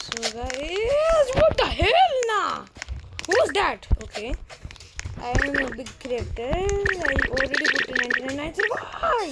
So guys, what the hell now? Who's that? Okay. I am a big creator. I already put in 99. Why?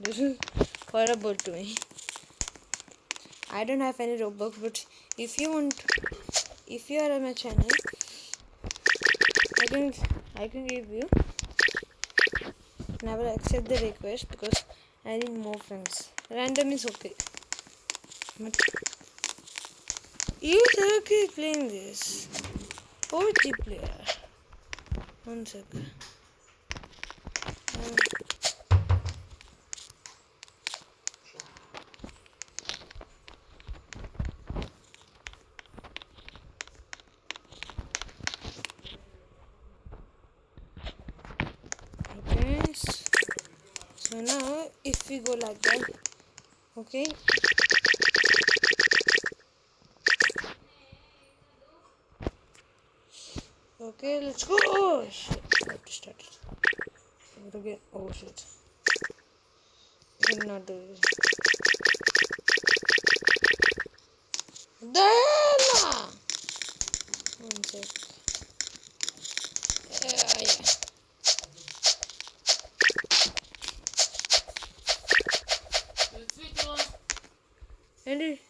This is horrible to me. I don't have any Robux, but if you want, if you are on my channel, I can give you. And I will accept the request because I need more friends. Random is okay. But you keep playing this. OG player. One second. Okay. So now if we go like that, okay. Okay, let's go. Oh shit, I have to start it. Again. Oh shit. I cannot do this. Dana! One sec. Yeah. Andy.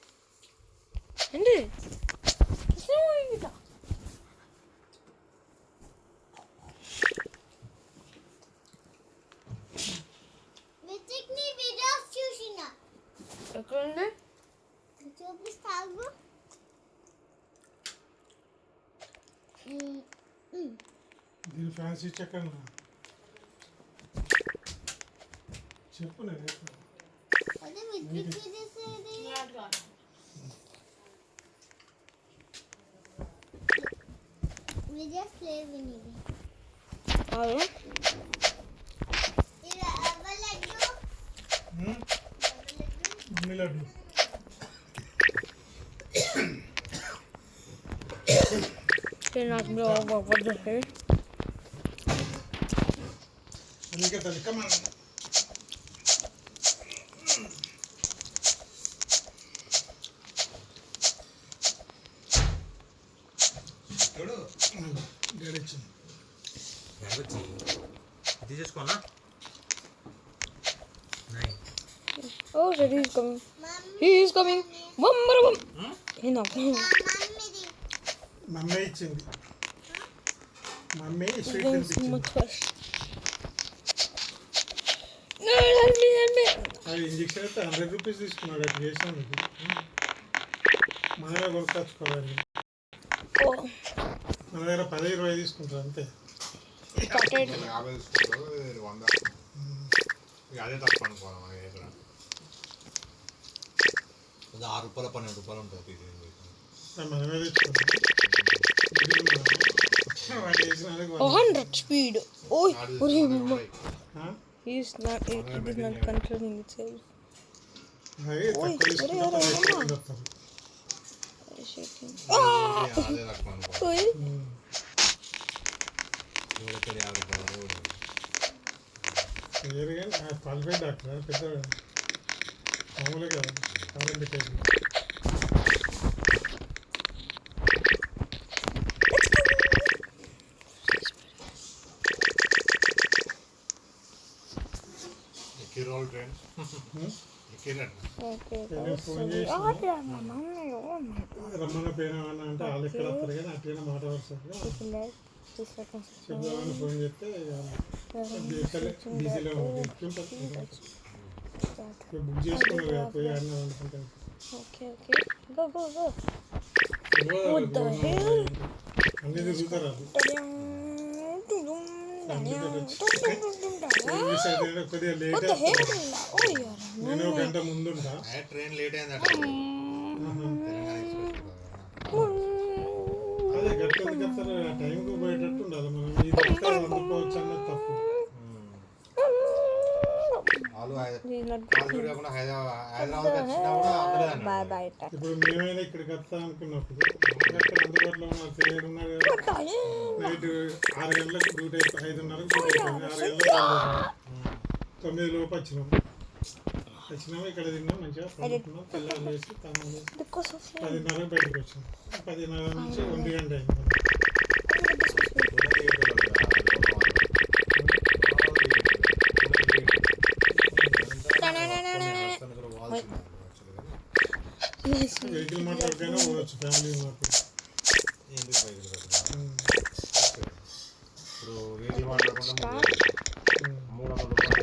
Andy. ఎక్కడుంది చూపిస్తాగు దీని fancy చెక్కను చెప్పు నేను అదే విత్తి చేసేది we just live in it అవును ఇది అవలెడ్డు మిలడు not know what the hell. Anika tali, come on. Garage. This is corner. Nine. Oh, so he is coming. He is coming. Bum. He knocked me. Mummy ఇచ్చింది mummy Going sweet so much first. No, help me. అది injection అయితే 100 rupees తీసుకున్నాడు అటు చేసాను మనమే కొనుక్కొచ్చుకోవాలి Oh, మన దగ్గర 10-20 తీసుకుంటారు అంతే started. 50 తీసుకుంటారు 100 అదే తప్ప అనుకోవాలి మన దగ్గర అది 6 రూపాయలు 12 రూపాయలు ఉంటుంది మనమే తెచ్చుకున్నాం 100 speed. Oh, he is not. It is not controlling itself. అదే తక్కువ తీసుకుంటాం Shaking. అదే తక్కువ అనుకోవాలి Oh, ఇక్కడ 50 రూపాయలు క్వాలిఫై డాక్టర్ పెద్ద మామూలే కదా current type Roll train. okay. Phone చేసి రమ్మన్న పేరు అంటే వాళ్ళు ఎక్కడ వస్తారు కానీ అట్లనే మాట వరుసగా చెప్దామని ఫోన్ చేస్తే డీసీలో బుక్ చేసుకున్నారు కదా పోయి ఆడినా అనుకుంటాను Okay. Go. What the hell? అన్నీ తిరుగుతారు వాళ్ళు మిస్ అయితే కొద్దిగా late What the hell? Oh, yeah. నేను ఒక గంట ముందుంటా. ట్రైన్ లేట్ అయిందట తెలంగాణ ఎక్స్ప్రెస్ అదే గట్టింది కదా ఆ టైంకి పోయేటట్టు ఉండాలి మనం ఈ దగ్గర అందుకోవచ్చు అన్నది తప్పు. వాళ్ళు కాకుండా హైదరాబాద్ వచ్చినా కూడా అందలేదు Bye bye. ఇప్పుడు మేమైనా ఇక్కడికి వస్తాం అనుకున్నప్పుడు అక్కడ అందుబాటులో ఉన్న తెలియడు ఉన్నారు కదా. నైట్ 6 గంటలకు డ్యూటీ అయిపోయి 5:30కు డ్యూటీ అయిపోయింది. 6 గంటలకు 9 లోపు వచ్చినాము ఇక్కడ తిన్నాం మంచిగా పడుకున్నాం. పిల్లలు వేసి తనం వేసి Because of you. 10:30కు బయటకు వచ్చాం. 10:30 నుంచి 1 గంట అయింది. వెహికల్ మాట్లాడికైనా పోవచ్చు ఫ్యామిలీ ఉన్నప్పుడు. ఎందుకు బైకులు పెట్టినా ఇప్పుడు వెహికల్ మాట్లాడకుండా 300 రూపాయలు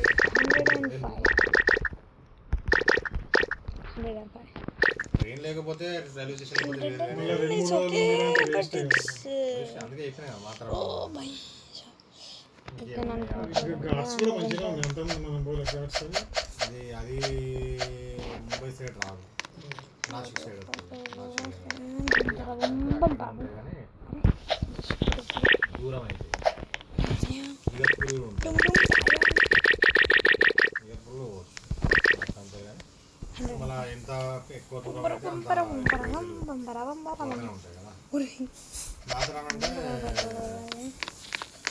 105. ట్రైన్ లేకపోతే రైల్వే స్టేషన్ పోతే వేరే మళ్ళీ 2-3 It's రోజులు okay, ఉండాలంటే but వేస్ట్ it's. అందుకే చెప్పిన మాత్రం Oh my. ఘాట్స్ కూడా మంచిగా ఉంది. అంతమంది మనం పోలే ఘాట్స్ అని అది ముంబై సైడ్ రాదు నాసిక్ సైడ్ వస్తుంది కానీ దూరం అయితే ఇగపూర్ ఉంటుంది ఇగపూర్ పోవచ్చు అంతే కానీ మళ్ళీ ఎంత ఎక్కువ దూరం అయితే అంత దూరంగానే ఉంటాయి కదా మాత్రం అంటే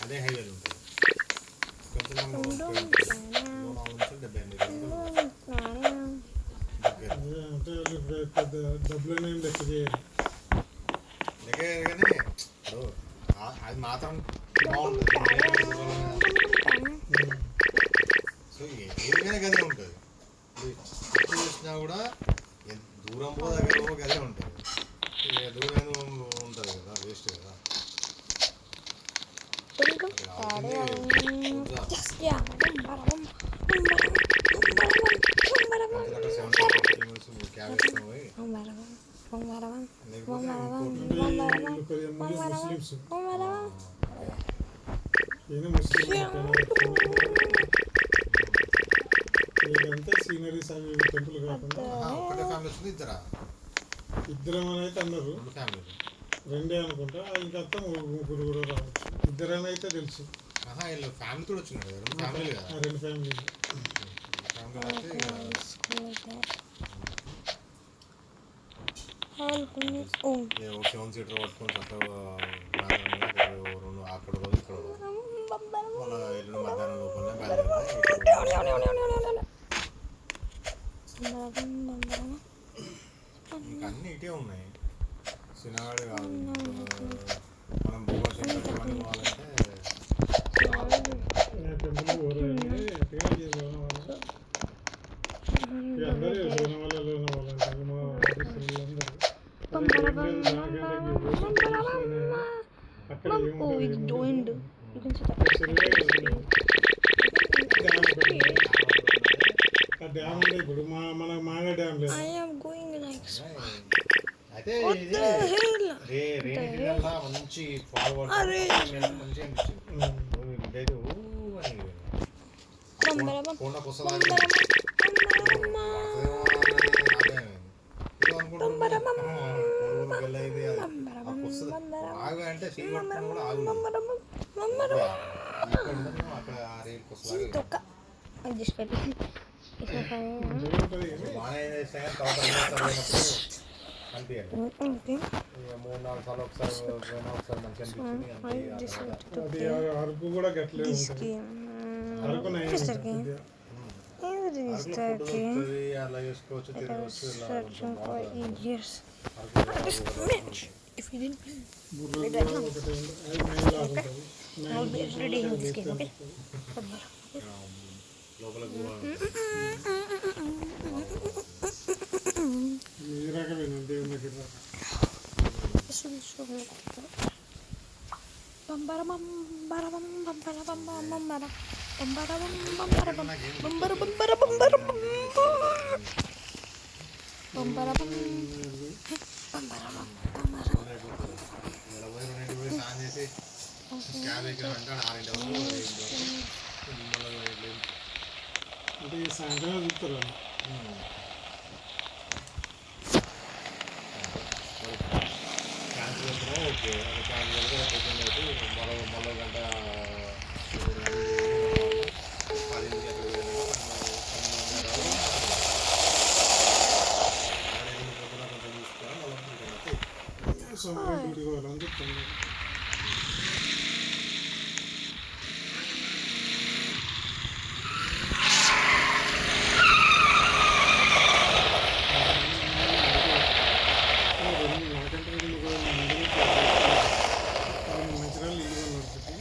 అదే హైవేలు ఉంటాయి కొంచెం నుంచి 78 దగ్గర అంటే పెద్ద డబ్బులు ఏం లెక్క చేయాలి. దగ్గర కానీ ఇప్పుడు అది మాత్రం బాగుంటుంది సో ఏదైనా గదే ఉంటుంది. ఎప్పుడు చూసినా కూడా దూరం పో దగ్గర గదే ఉంటుంది. దూరం ఉంటుంది కదా వేస్ట్ కదా. క్యాబ్ వేసుకొని పోయి ముస్లిమ్స్ ఈయన ముస్లిం ఇదంతా సీనరీస్ అవి టెంపుల్ కాకుండా ఒకటే ఫ్యామిలీ వస్తుంది ఇద్దరా ఇద్దరం అని అయితే అన్నారు. 2 ఫ్యామిలీలు 2 అనుకుంటా. ఇంకంతా 3 కూడా రావచ్చు. ఇద్దరని అయితే తెలుసు. వీళ్ళు ఫ్యామిలీ కూడా వచ్చినారు కదా 2 ఫ్యామిలీ కదా 2 ఫ్యామిలీలు. ఫ్యామిలీ అయితే 7 సీటర్ పట్టుకొని చక్కగా 2 అక్కడ రోజు ఇక్కడ మళ్ళీ ఎల్లుండి మధ్యాహ్నం లోపలనే బయలుదేరాలి. ఇంకా అన్నీ ఇటే ఉన్నాయి. సినాడు కాదు మనం భూగోళ ఇవన్నీ పోవాలంటే టెంపుల్ పోరాలి అందరూ లోన వాళ్ళంటే మా ఆఫీసులు అక్కడ డ్యామ్ ఉంది. ఇప్పుడు మన మాంగ డ్యామ్ లేదు. అయితే ఇది రేణి సీజన్లో మంచి ఫార్వర్డ్ మంచిగా అనిపించింది. కొండకు వస్తుంది బాగా అంటే సీ పట్టుకుని కూడా ఆగు అక్కడ ఆ రేలుకి వస్తుంది బాగానే చేస్తాయి కనిపించండి. 3-4 సార్లు ఒకసారి మంచిగా అనిపించింది. అది అరకు కూడా గట్లే ఉంటుంది. అరకు అలా చేసుకోవచ్చు తిరగవచ్చు. లోపల ఈ రకమైన దేవుని దగ్గర స్నానం చేసి క్యాబ్ ఎక్కినామంటే 6 వరకు మళ్ళీ అంటే ఈ సాయంత్రం చూస్తారు వాళ్ళు. క్యాన్సిల్ అవుతున్నాం ఓకే అది క్యాన్సిల్ అయితే పొద్దున్న అయితే మరో గంట 10 పొద్దున కొంచెం చూసుకొని మళ్ళీ సోమవారం డ్యూటీకి పోవాలని చెప్తాను. నాకంటే మంచిరాలు ఇల్లు కొన్నారు ఒకటి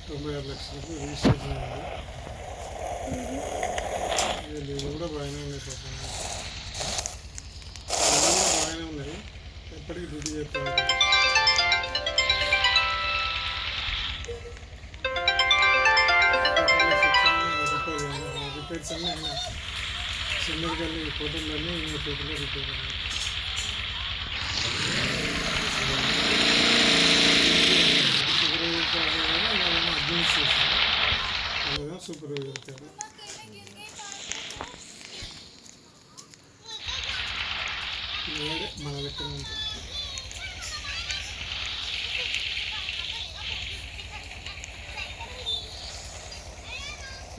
96 లక్షలకు రిజిస్ట్రేషన్ అయింది. ఇల్లు కూడా బాగానే ఉన్నాయి పాపం, ఇల్లు కూడా బాగానే ఉన్నాయి, ఎప్పటికీ డ్యూటీ చేస్తూ ఉంటారు. రిపేర్స్ అన్నీ అయినా చిన్నది కానీ హోటళ్ళన్నీ ఇంకా చేతిలో రిపేర్ అయ్యాయి. అడ్మినిస్ట్రేషన్ అలాగే సూపర్వైజర్ తేడా. మన లెక్కన ఉంటుంది.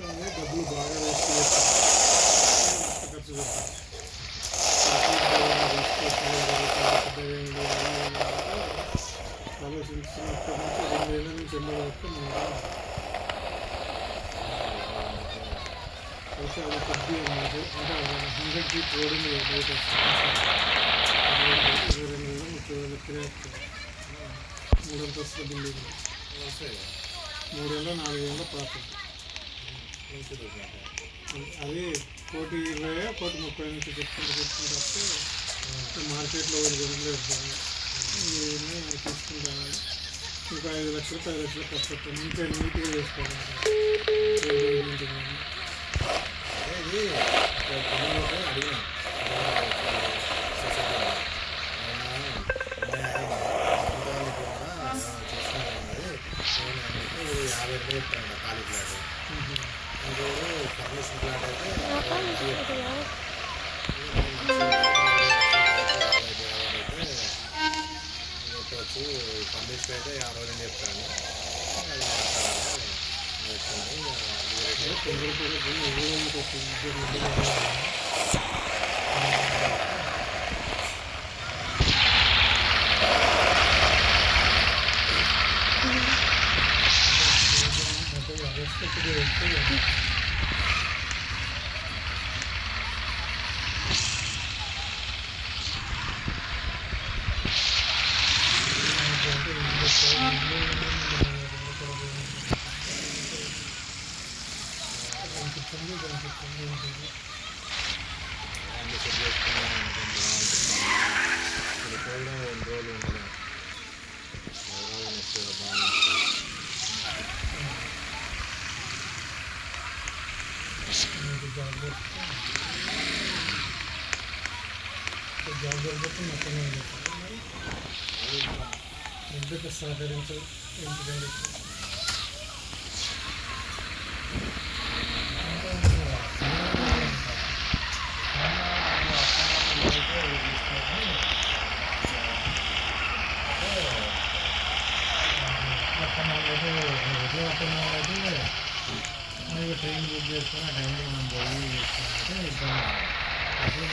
అదే డబ్బులు బాగా వేస్ట్ చేస్తారు, ఖర్చు పెడతారు. ఆలోచించినప్పటి నుంచి 2 ఏళ్ళ నుంచి ఎన్నో వరకు అయితే అది కొద్దిగా అంటే 100 ఫీట్ రోడ్ ఉంది బయట 22,30,000 కిరాయి 3 అంతస్తుల బిల్డింగ్, 3 ఏళ్ళ 4 ఏళ్ళ ప్రాఫిట్. అది 1,20,000 1,30,000 నుంచి చెప్పుకుంటూ వస్తే మార్కెట్లో వాళ్ళు కొనలేదు, ఇవన్నీ తీసుకుంటాను. ఇంకా 5 లక్షలు 10 లక్షలు ఖర్చు పెట్టాను, ఇంకా నీట్గా చేసుకోవాలి. ఇది అడిగిన చేస్తున్నాను 50 రూపాయలు ఇస్తాను ఖాళీ ఫ్లాట్, ఇంకోడు పర్మిషన్ ఫ్లాట్ అయితే వచ్చి పర్మిషన్ అయితే 52 చెప్తాను. జాబ్ దొరికితే మొత్తం ఎందుకు సహకరించదు ఎందుకంటే ట్రైన్ బుక్ చేసుకొని ఆ టైంలో మనం బౌలింగ్ చేసుకుంటే ఇబ్బంది. అప్పుడు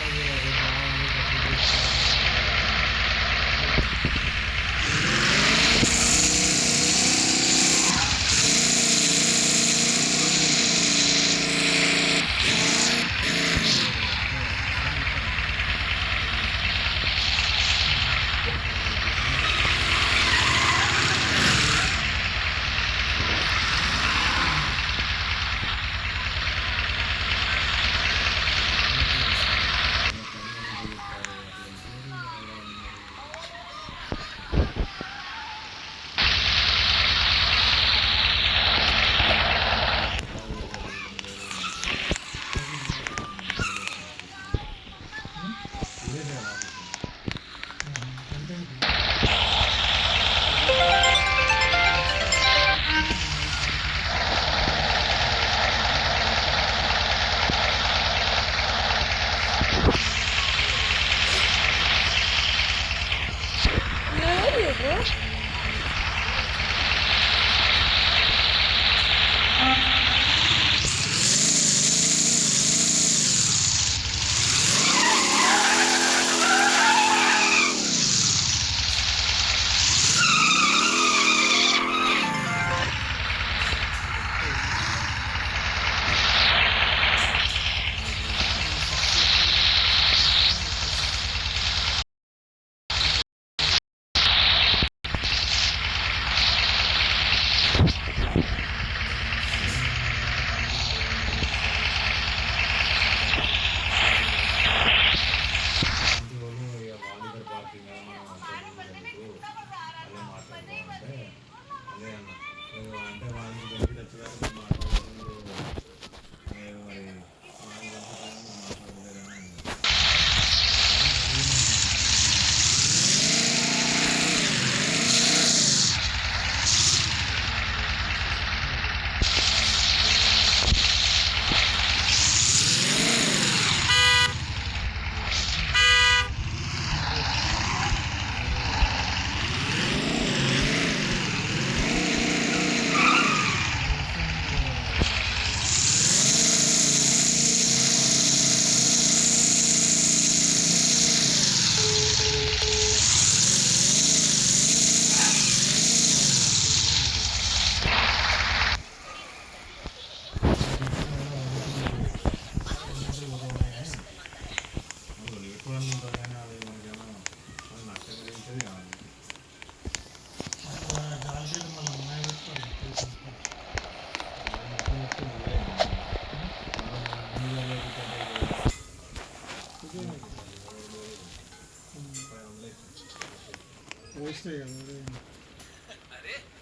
వేస్ట్ కదా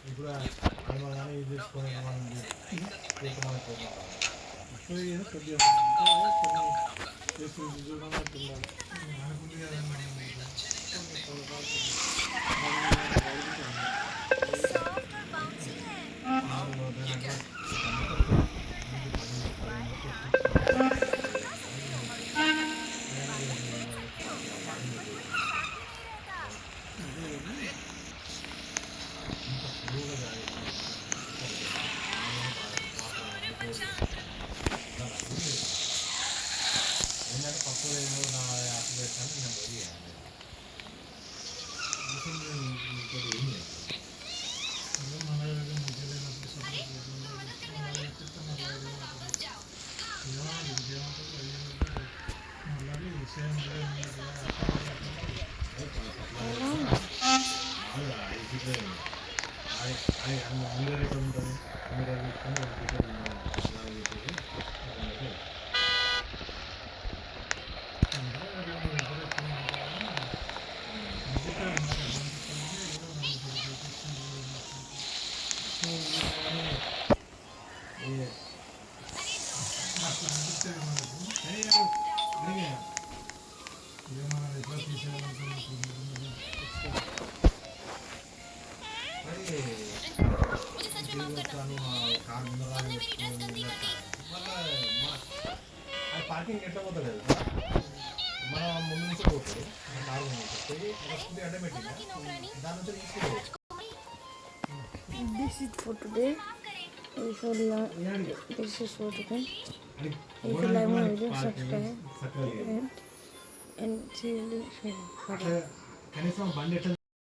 ఇప్పుడు అది మన ఇది తీసుకొని మనం అప్పుడు ఏదో కొద్దిగా వేసి చూడడానికి ఉండాలి అనుకుంది కదా ఏంటంటే పప్పు నా అప్పు పెట్టాను నేను పోయి మన దగ్గర మంచి లేనప్పుడు సపోర్ట్ మళ్ళీ విషయం అందరూ ఎక్కడ ఉంటుంది అందరూ మనం ఎట్లా తీసేయాలనుకున్నప్పుడు పార్కింగ్ ఎట్లా పోతుంది కదా మనం ముందు నుంచి పోతాడు కారు ముందు నుంచి పోయి స్కూటీ అడ్డం పెట్టిన దాని నుంచి తీసుకుపోవచ్చు. This is for today. This is for today. If you like my video, subscribe and see you later. కనీసం బండి ఎట్లా